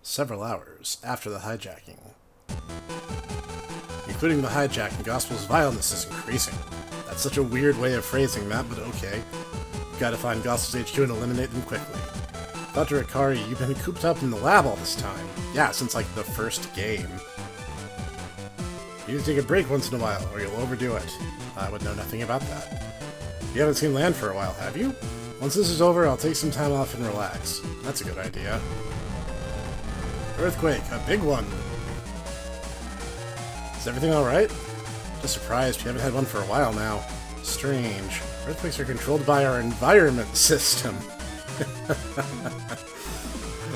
several hours after the hijacking. Including the hijacking, Gospel's vileness is increasing. That's such a weird way of phrasing that, but okay. Gotta find Gospel's HQ and eliminate them quickly. Dr. Akari, you've been cooped up in the lab all this time. Yeah, since like the first game. You need to take a break once in a while, or you'll overdo it. I would know nothing about that. You haven't seen land for a while, have you? Once this is over, I'll take some time off and relax. That's a good idea. Earthquake, a big one. Is everything alright? Just surprised, we haven't had one for a while now. Strange. Earthquakes are controlled by our environment system.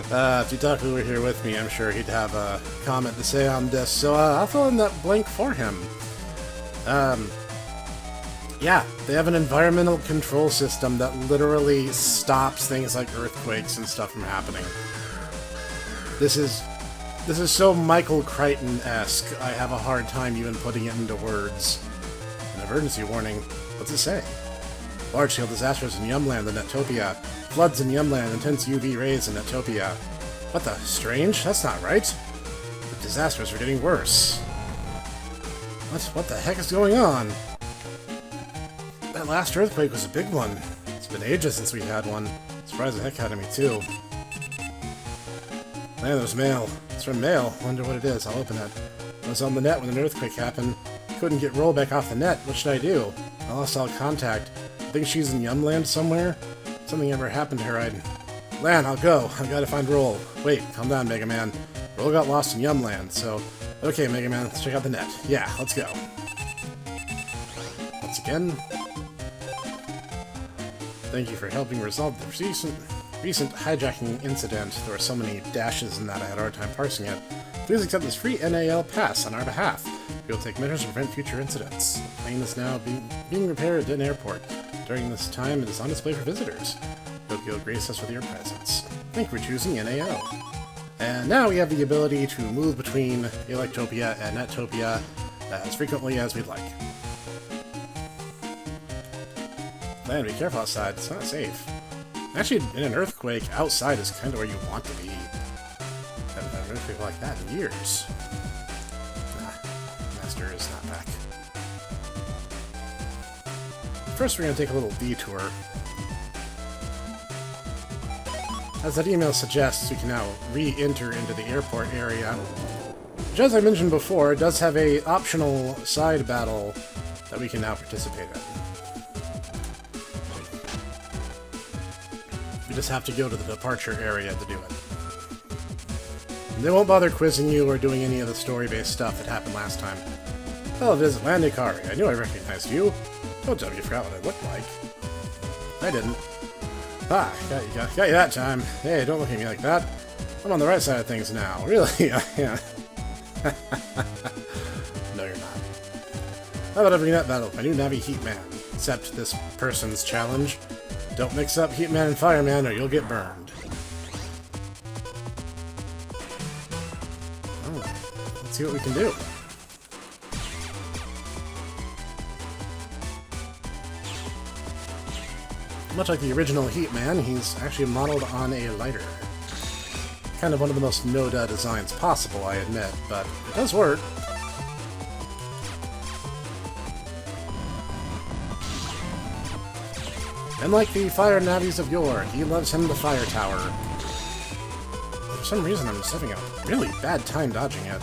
If Itaku were here with me, I'm sure he'd have a comment to say on this, so I'll fill in that blank for him. Yeah, they have an environmental control system that literally stops things like earthquakes and stuff from happening. This is so Michael Crichton-esque, I have a hard time even putting it into words. An emergency warning. What's it say? Large-scale disasters in Yumland and Netopia. Floods in Yumland, intense UV rays in Netopia. What the? Strange? That's not right. The disasters are getting worse. What the heck is going on? That last earthquake was a big one. It's been ages since we had one. Surprised the heck out of me, too. Man, there's mail. It's from mail. Wonder what it is. I'll open it. I was on the net when an earthquake happened. Couldn't get roll back off the net. What should I do? I lost all contact. I think she's in Yumland somewhere. Something ever happened to her, Lan, I'll go. I've got to find Roll. Wait, calm down, MegaMan. Roll got lost in Yumland, so... Okay, MegaMan, let's check out the net. Yeah, let's go. Once again... Thank you for helping resolve the recent hijacking incident. There were so many dashes in that I had a hard time parsing it. Please accept this free NAL pass on our behalf. We will take measures to prevent future incidents. The plane is now being repaired at an airport. During this time, it is on display for visitors. Tokyo grace us with your presence. Thank you for choosing NAL. And now we have the ability to move between Electopia and Netopia as frequently as we'd like. Man, be careful outside. It's not safe. Actually, in an earthquake, outside is kind of where you want to be. Haven't had an earthquake like that in years. Master is not back. First, we're going to take a little detour. As that email suggests, we can now re-enter into the airport area. Which, as I mentioned before, does have a optional side battle that we can now participate in. We just have to go to the departure area to do it. And they won't bother quizzing you or doing any of the story-based stuff that happened last time. Hello, visit Landikari. I knew I recognized you. Don't tell me you forgot what I looked like. I didn't. Ah, got you that time. Hey, don't look at me like that. I'm on the right side of things now. Really? Yeah. No, you're not. How about every net battle? My new Navi Heatman. Accept this person's challenge. Don't mix up Heatman and Fireman or you'll get burned. Oh, let's see what we can do. Much like the original Heatman, he's actually modeled on a lighter. Kind of one of the most Noda designs possible, I admit, but it does work. And like the fire navies of yore, he loves him the fire tower. For some reason, I'm just having a really bad time dodging it.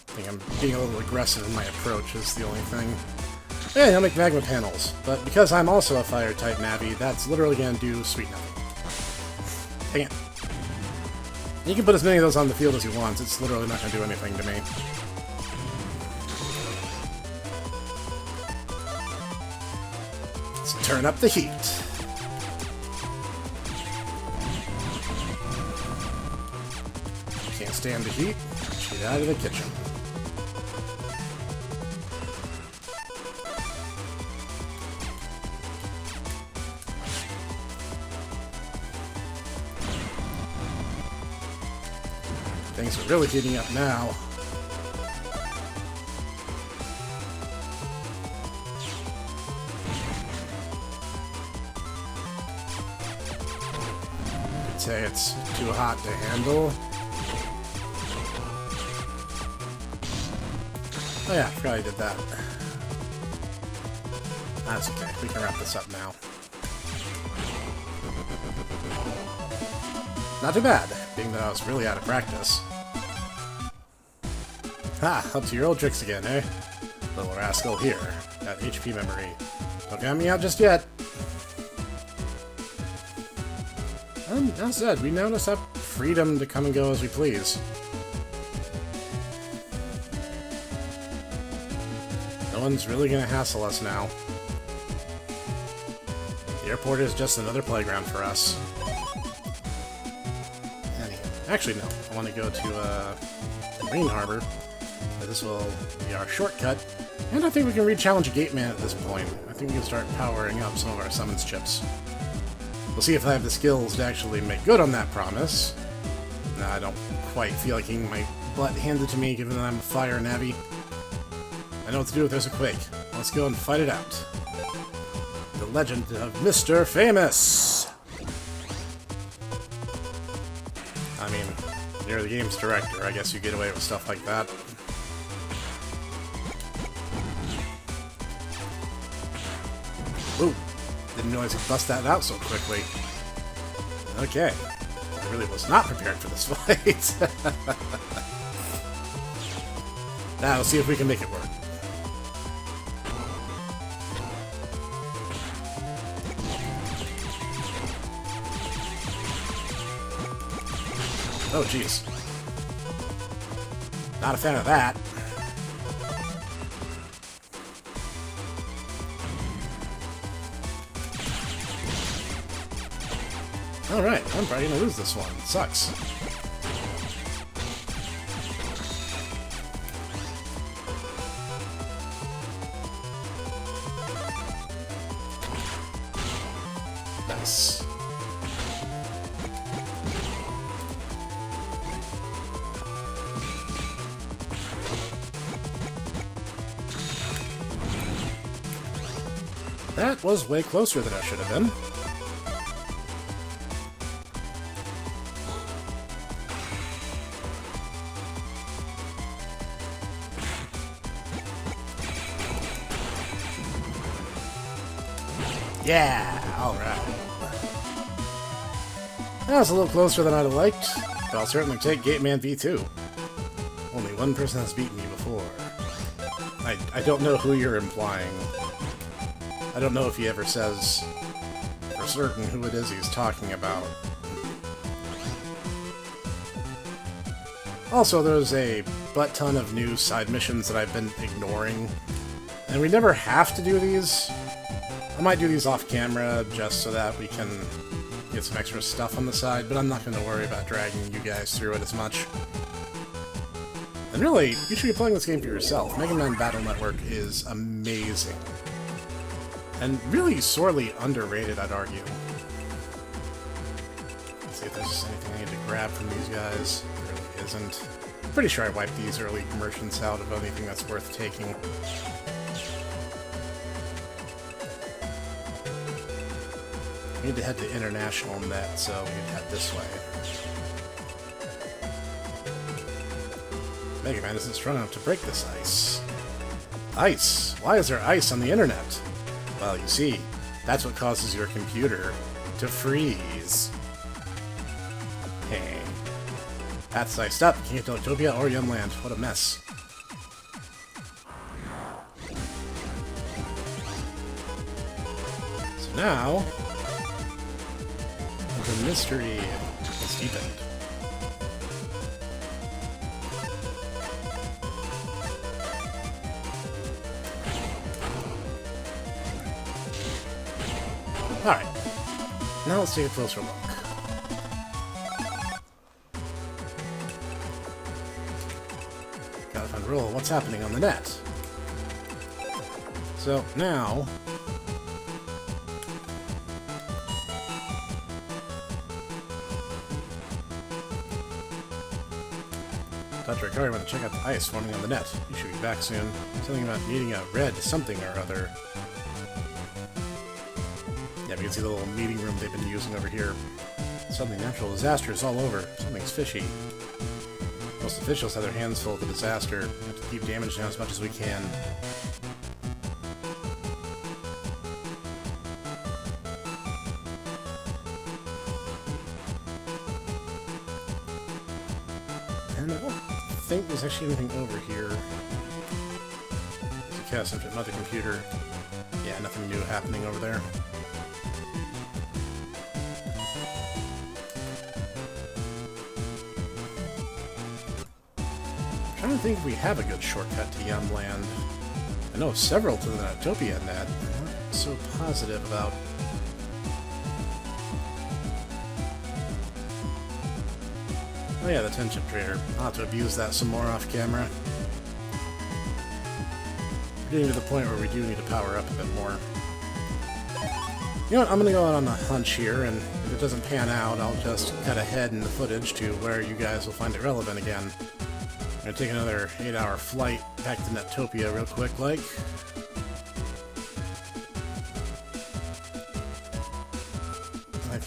I think I'm being a little aggressive in my approach is the only thing. Yeah, he'll make magma panels, but because I'm also a fire-type Navi, that's literally gonna do sweet nothing. Dang it. You can put as many of those on the field as you want, it's literally not gonna do anything to me. Let's turn up the heat. Can't stand the heat? Get out of the kitchen. Things are really heating up now. I'd say it's too hot to handle. Oh yeah, I forgot I did that. That's okay, we can wrap this up now. Not too bad, being that I was really out of practice. Ha! Up to your old tricks again, eh? Little rascal, here. Got HP memory. Don't count me out just yet. As said, we now just have freedom to come and go as we please. No one's really gonna hassle us now. The airport is just another playground for us. Actually, no. I want to go to Marine Harbor. This will be our shortcut. And I think we can re-challenge a Gate Man at this point. I think we can start powering up some of our summons chips. We'll see if I have the skills to actually make good on that promise. Nah, I don't quite feel like getting my butt handed to me, given that I'm a fire navvy. I know what to do if there's a quake. Let's go and fight it out. The legend of Mr. Famous! I mean, you're the game's director. I guess you get away with stuff like that. Ooh, didn't realize you bust that out so quickly. Okay, I really was not prepared for this fight. Now, let's see if we can make it work. Oh, jeez. Not a fan of that. Alright, I'm probably gonna lose this one. Sucks. Nice. That was way closer than I should have been. Yeah, alright. That was a little closer than I'd have liked, but I'll certainly take Gate Man V2. Only one person has beaten me before. I don't know who you're implying. I don't know if he ever says for certain who it is he's talking about. Also, there's a butt-ton of new side missions that I've been ignoring, and we never have to do these. I might do these off-camera just so that we can get some extra stuff on the side, but I'm not going to worry about dragging you guys through it as much. And really, you should be playing this game for yourself. MegaMan Battle Network is amazing. And really sorely underrated, I'd argue. Let's see if there's anything I need to grab from these guys. There really isn't. I'm pretty sure I wiped these early merchants out of anything that's worth taking. We need to head to International Net, so we can head this way. MegaMan isn't strong enough to break this ice. Ice? Why is there ice on the internet? Well, you see, that's what causes your computer to freeze. Hey. That's iced up. Can't get to Utopia or Yumland. What a mess. So now, the mystery is deepened. Alright, now let's take a closer look. Gotta find a rule. What's happening on the net? So now, Dr. Akari went to check out the ice forming on the net. You should be back soon. Something about needing a red something or other. Yeah, we can see the little meeting room they've been using over here. Suddenly natural disasters all over. Something's fishy. Most officials have their hands full with the disaster. We have to keep damage down as much as we can. And I don't think there's actually anything over here. There's a cast into another computer. Yeah, nothing new happening over there. I don't think we have a good shortcut to Yumland. I know of several to the Netopia net. I'm not so positive about. Oh yeah, the tension trader. I'll have to abuse that some more off camera. We're getting to the point where we do need to power up a bit more. You know what, I'm gonna go out on a hunch here, and if it doesn't pan out, I'll just cut ahead in the footage to where you guys will find it relevant again. I'm gonna take another 8-hour flight back to Netopia real quick, like. I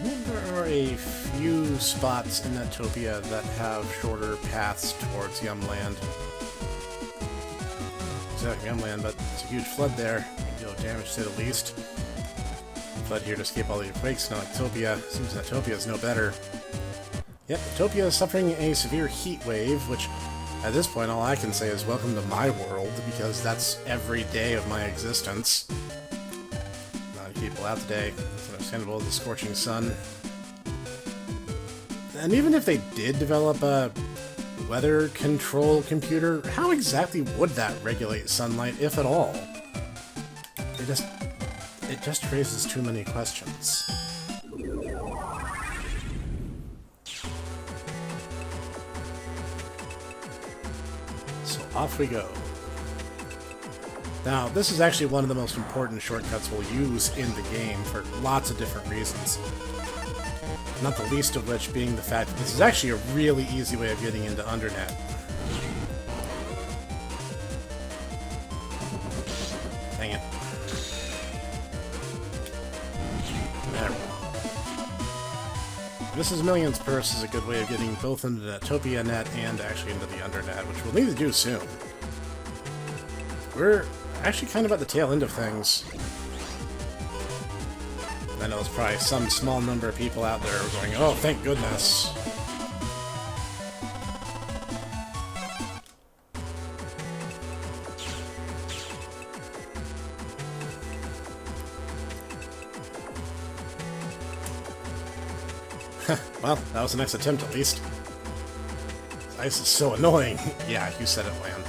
think there are a few spots in Netopia that have shorter paths towards Yumland. Exactly, Yumland, but it's a huge flood there. A deal of damage, to say the least. Flood here to escape all the quakes. Now Netopia seems Netopia is no better. Yep, Netopia is suffering a severe heat wave, which, at this point, all I can say is welcome to my world, because that's every day of my existence. Not many people out today. It's understandable, the scorching sun. And even if they did develop a weather control computer, how exactly would that regulate sunlight, if at all? It just raises too many questions. Off we go. Now, this is actually one of the most important shortcuts we'll use in the game for lots of different reasons. Not the least of which being the fact that this is actually a really easy way of getting into Undernet. Dang it. There we go. This is Millions Purse is a good way of getting both into the Netopia net and actually into the Undernet, which we'll need to do soon. We're actually kind of at the tail end of things. I know there's probably some small number of people out there going, oh, thank goodness. Well, that was a nice attempt, at least. This ice is so annoying. Yeah, you said it, Lan.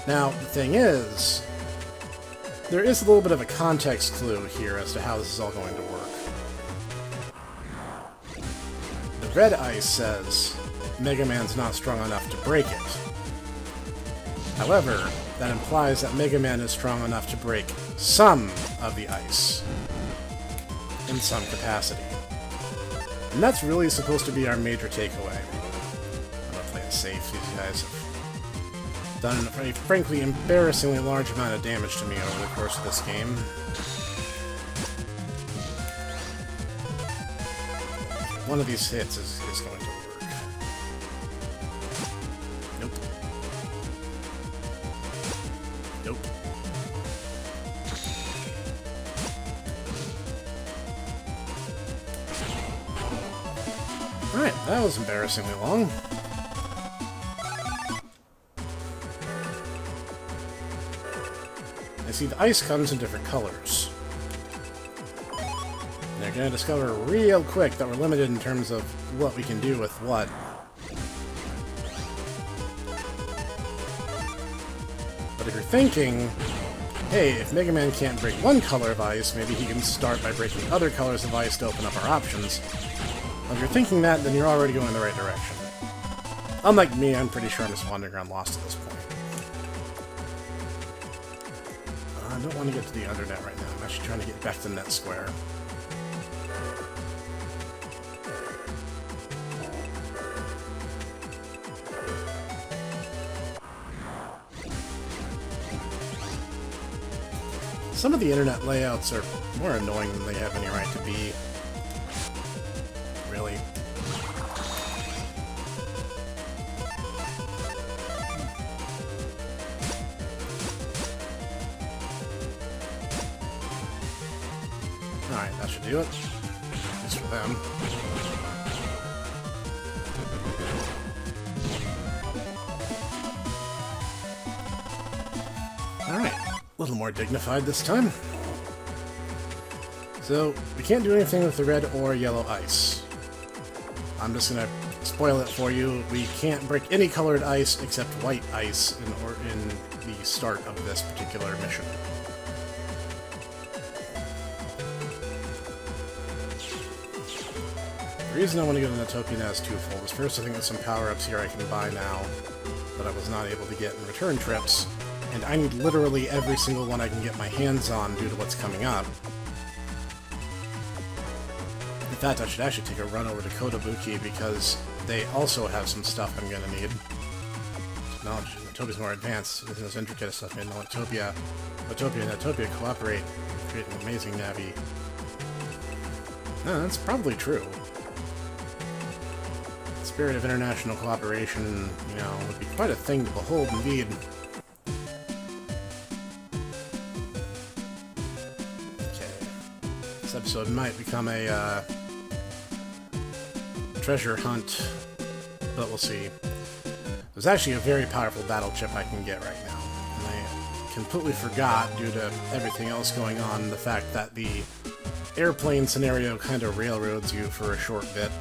Now, the thing is, there is a little bit of a context clue here as to how this is all going to work. The red ice says MegaMan's not strong enough to break it. However, that implies that MegaMan is strong enough to break some of the ice in some capacity. And that's really supposed to be our major takeaway. I'm gonna play it safe. These guys have done a frankly embarrassingly large amount of damage to me over the course of this game. One of these hits is going to work. Nope. Nope. Alright, that was embarrassingly long. I see the ice comes in different colors. And they're going to discover real quick that we're limited in terms of what we can do with what. But if you're thinking, hey, if MegaMan can't break one color of ice, maybe he can start by breaking other colors of ice to open up our options. Well, if you're thinking that, then you're already going in the right direction. Unlike me, I'm pretty sure I'm just wandering around lost at this point. I don't want to get to the Undernet right now. I'm actually trying to get back to Net Square. Some of the internet layouts are more annoying than they have any right to be. Really. Alright, that should do it. Just for them. Alright, a little more dignified this time. So, we can't do anything with the red or yellow ice. I'm just gonna spoil it for you. We can't break any colored ice except white ice in the start of this particular mission. The reason I want to go to Netopia now is twofold. First, I think there's some power-ups here I can buy now that I was not able to get in return trips, and I need literally every single one I can get my hands on due to what's coming up. In fact, I should actually take a run over to Kotobuki because they also have some stuff I'm going to need. Knowledge, Netopia's more advanced. There's this intricate stuff in Netopia. Netopia and Netopia cooperate to create an amazing navi. No, that's probably true. Spirit of international cooperation, you know, would be quite a thing to behold indeed. Okay. This episode might become a, treasure hunt, but we'll see. There's actually a very powerful battle chip I can get right now, and I completely forgot, due to everything else going on, the fact that the airplane scenario kind of railroads you for a short bit.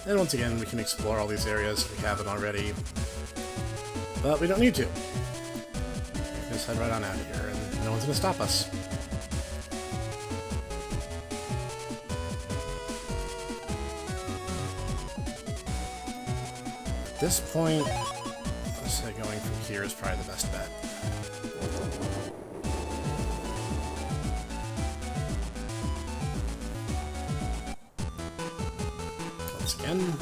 And once again, we can explore all these areas if we haven't already. But we don't need to. We can just head right on out of here, and no one's going to stop us. At this point, let's say going from here is probably the best bet. Again.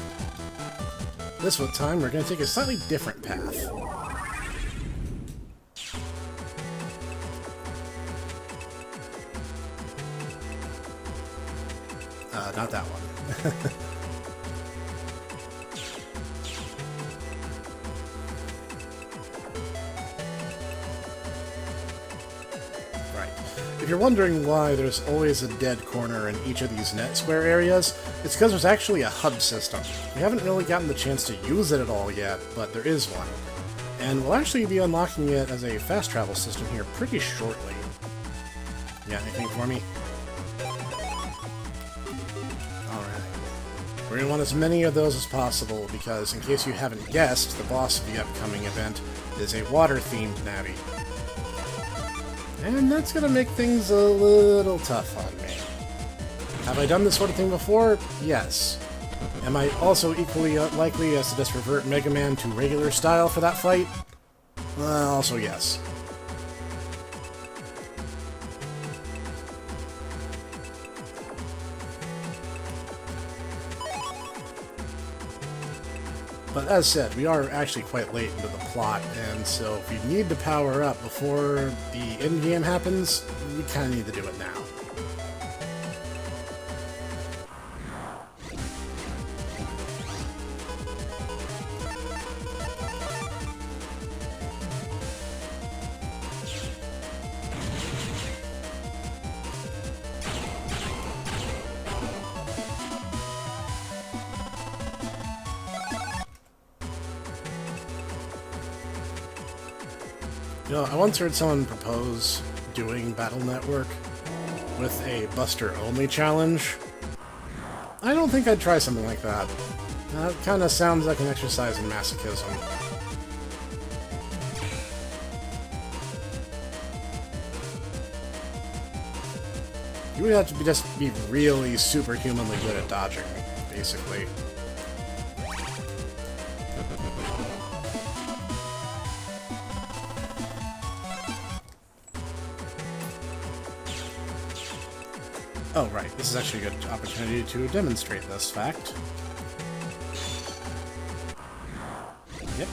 This time, we're going to take a slightly different path. Not that one. Right. If you're wondering why there's always a dead corner in each of these net square areas, it's because there's actually a hub system. We haven't really gotten the chance to use it at all yet, but there is one. And we'll actually be unlocking it as a fast travel system here pretty shortly. Yeah, anything for me? Alright. We're going to want as many of those as possible, because in case you haven't guessed, the boss of the upcoming event is a water-themed navi. And that's going to make things a little tough on me. Have I done this sort of thing before? Yes. Am I also equally likely as to just revert MegaMan to regular style for that fight? Also yes. But as said, we are actually quite late into the plot, and so if you need to power up before the endgame happens, we kind of need to do it now. You know, I once heard someone propose doing Battle Network with a Buster-only challenge. I don't think I'd try something like that. That kind of sounds like an exercise in masochism. You would have to just be really superhumanly good at dodging, basically. Oh, right. This is actually a good opportunity to demonstrate this fact. Yep.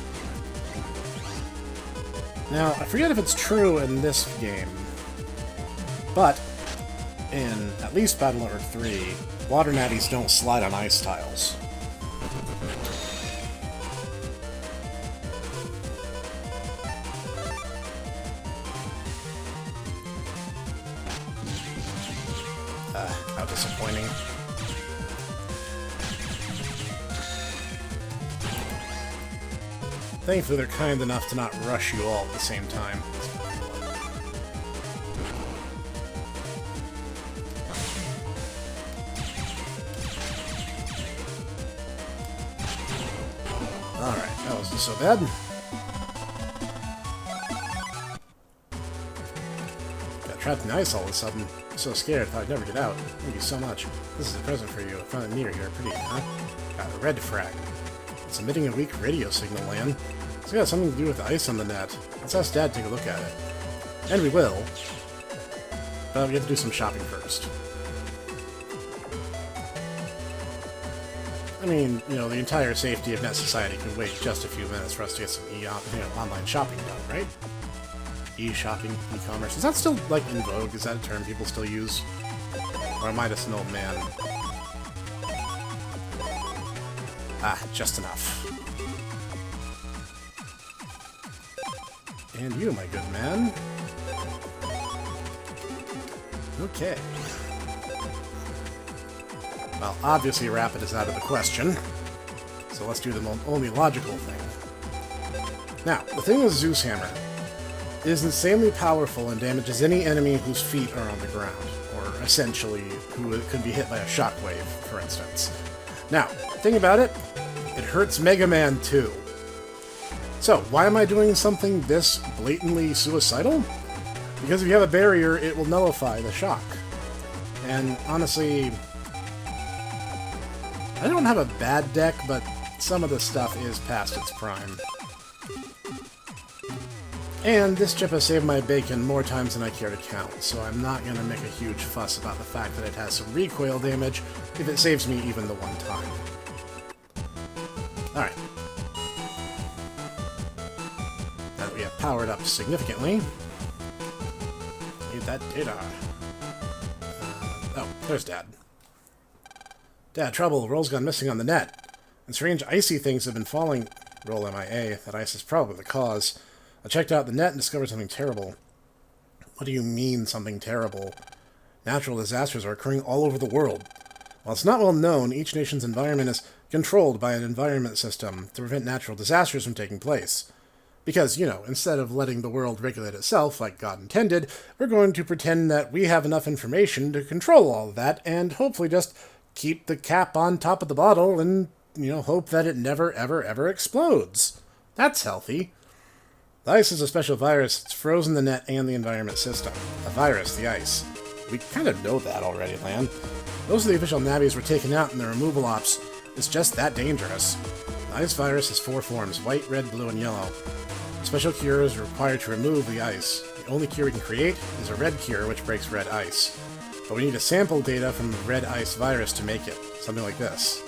Now, I forget if it's true in this game, but in at least Battle Earth 3, water natties don't slide on ice tiles. How disappointing. Thankfully, they're kind enough to not rush you all at the same time. Alright, that wasn't so bad. Got trapped in ice all of a sudden. I'm so scared, thought I'd never get out. Thank you so much. This is a present for you. I found it near here. Pretty, huh? Got a red frag. It's emitting a weak radio signal, Lan. It's got something to do with the ice on the net. Let's ask Dad to take a look at it. And we will. But we have to do some shopping first. I mean, you know, the entire safety of Net Society could wait just a few minutes for us to get some online shopping done, right? E-shopping, e-commerce. Is that still, like, in vogue? Is that a term people still use? Or am I just an old man? Ah, just enough. And you, my good man. Okay. Well, obviously Rapid is out of the question, so let's do the only logical thing. Now, the thing with Zeus Hammer is insanely powerful and damages any enemy whose feet are on the ground, or essentially who could be hit by a shockwave, for instance. Now, thing about it, it hurts MegaMan too. So, why am I doing something this blatantly suicidal? Because if you have a barrier, it will nullify the shock. And honestly, I don't have a bad deck, but some of the stuff is past its prime. And this chip has saved my bacon more times than I care to count, so I'm not going to make a huge fuss about the fact that it has some recoil damage if it saves me even the one time. Alright. Now that we have powered up significantly, need that data. Oh, there's Dad. Dad, trouble. Roll's gone missing on the net. And strange icy things have been falling. Roll MIA. That ice is probably the cause. I checked out the net and discovered something terrible. What do you mean, something terrible? Natural disasters are occurring all over the world. While it's not well known, each nation's environment is controlled by an environment system to prevent natural disasters from taking place. Because, you know, instead of letting the world regulate itself like God intended, we're going to pretend that we have enough information to control all of that and hopefully just keep the cap on top of the bottle and, you know, hope that it never, ever, ever explodes. That's healthy. The ice is a special virus that's frozen the net and the environment system. A virus, the ice. We kind of know that already, Lan. Most of the official navies were taken out in the removal ops. It's just that dangerous. The ice virus has 4 forms: white, red, blue, and yellow. A special cure is required to remove the ice. The only cure we can create is a red cure, which breaks red ice. But we need a sample data from the red ice virus to make it. Something like this.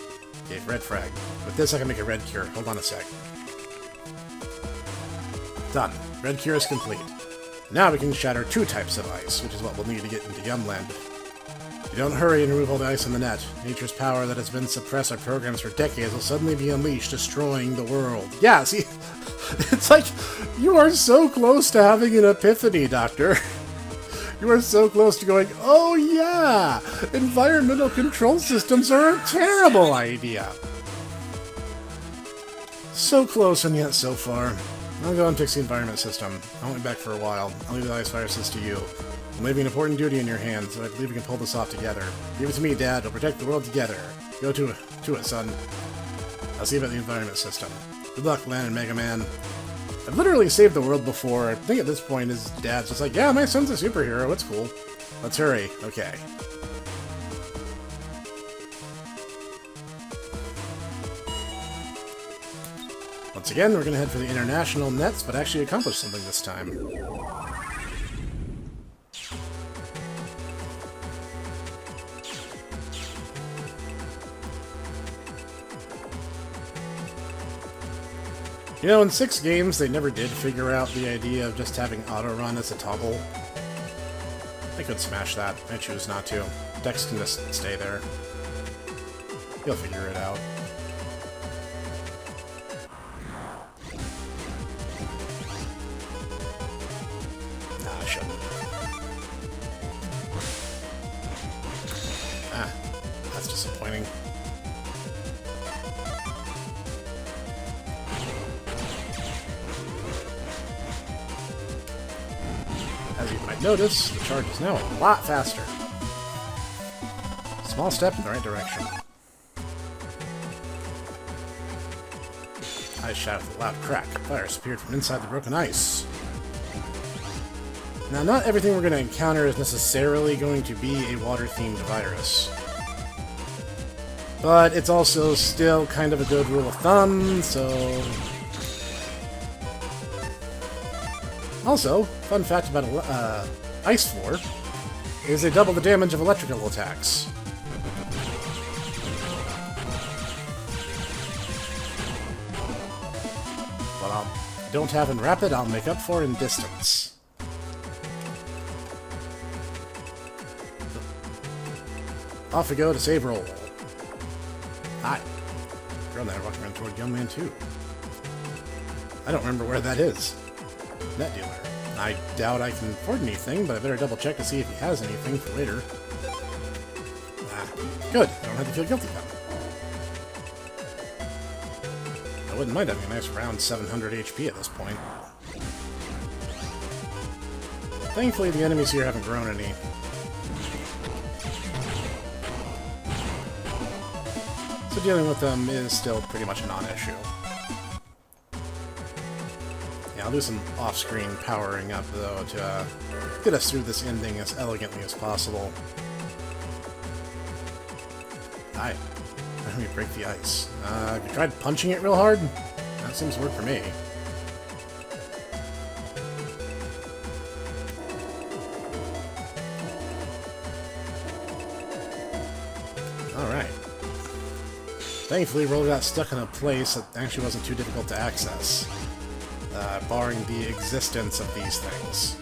Okay, red frag. With this I can make a red cure. Hold on a sec. Done. Red cure is complete. Now we can shatter 2 types of ice, which is what we'll need to get into Yumland. If you don't hurry and remove all the ice on the net, nature's power that has been suppressed by programs for decades will suddenly be unleashed, destroying the world. Yeah, see, it's like, you are so close to having an epiphany, Doctor. You are so close to going, oh yeah, environmental control systems are a terrible idea. So close and yet so far. I'll go and fix the environment system. I won't be back for a while. I'll leave the ice viruses to you. I'm leaving an important duty in your hands, so I believe we can pull this off together. Give it to me, Dad. We'll protect the world together. Go to it, son. I'll see about the environment system. Good luck, Lan and MegaMan. I've literally saved the world before. I think at this point his dad's just like, yeah, my son's a superhero. It's cool. Let's hurry. Okay. Once again, we're going to head for the international nets, but actually accomplish something this time. You know, in 6 games, they never did figure out the idea of just having auto-run as a toggle. I could smash that. I choose not to. Dex can just stay there. You'll figure it out. Nah, I shouldn't. Ah, that's disappointing. As you might notice, the charge is now a lot faster. Small step in the right direction. Ice shot with a loud crack. Fire appeared from inside the broken ice. Now, not everything we're going to encounter is necessarily going to be a water-themed virus. But it's also still kind of a good rule of thumb, so... Also, fun fact about Ice Floor is they double the damage of electrical attacks. What I don't have in Rapid, I'll make up for in Distance. Off we go to save roll. Hi. Girl there walking around toward Young Man 2. I don't remember where that is. Net dealer. I doubt I can afford anything, but I better double check to see if he has anything for later. Ah, good. I don't have to feel guilty now. I wouldn't mind having a nice round 700 HP at this point. Thankfully, the enemies here haven't grown any. So dealing with them is still pretty much a non-issue. I'll do some off-screen powering up, though, to get us through this ending as elegantly as possible. Alright. Let me break the ice. Have you tried punching it real hard? That seems to work for me. Alright. Thankfully, Roll got stuck in a place that actually wasn't too difficult to access. Barring the existence of these things.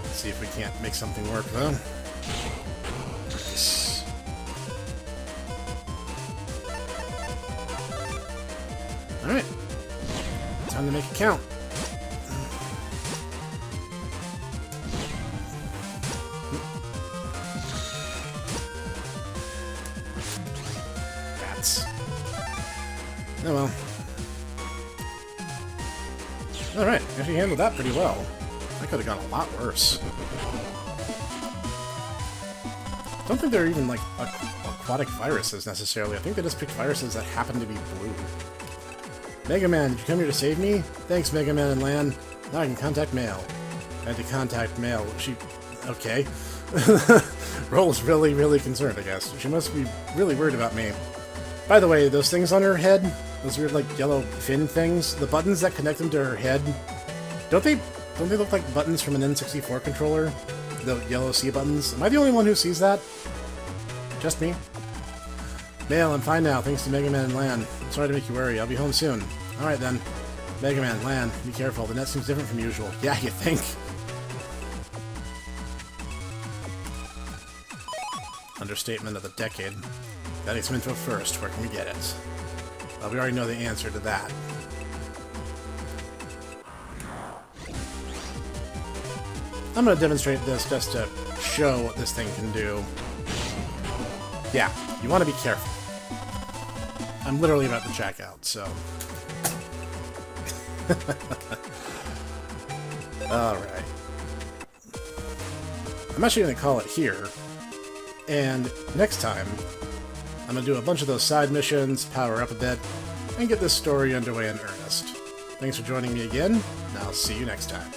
Let's see if we can't make something work, though. Nice. Alright. Time to make it count. Rats. Oh well. Alright, actually handled that pretty well. That could have gone a lot worse. I don't think they're even, like, aquatic viruses, necessarily. I think they just picked viruses that happen to be blue. MegaMan, did you come here to save me? Thanks, MegaMan and Lan. Now I can contact Mail. I had to contact Mail. She... okay. Roll's really, really concerned, I guess. She must be really worried about me. By the way, those things on her head... those weird, like, yellow fin things, the buttons that connect them to her head, don't they look like buttons from an N64 controller? The yellow C buttons? Am I the only one who sees that? Just me? Mail, I'm fine now, thanks to MegaMan and Lan. I'm sorry to make you worry, I'll be home soon. Alright then. MegaMan, Lan, be careful, the net seems different from usual. Yeah, you think? Understatement of the decade. That is Minto first, where can we get it? Well, we already know the answer to that. I'm going to demonstrate this just to show what this thing can do. Yeah, you want to be careful. I'm literally about to check out, so... Alright. I'm actually going to call it here. And next time, I'm going to do a bunch of those side missions, power up a bit, and get this story underway in earnest. Thanks for joining me again, and I'll see you next time.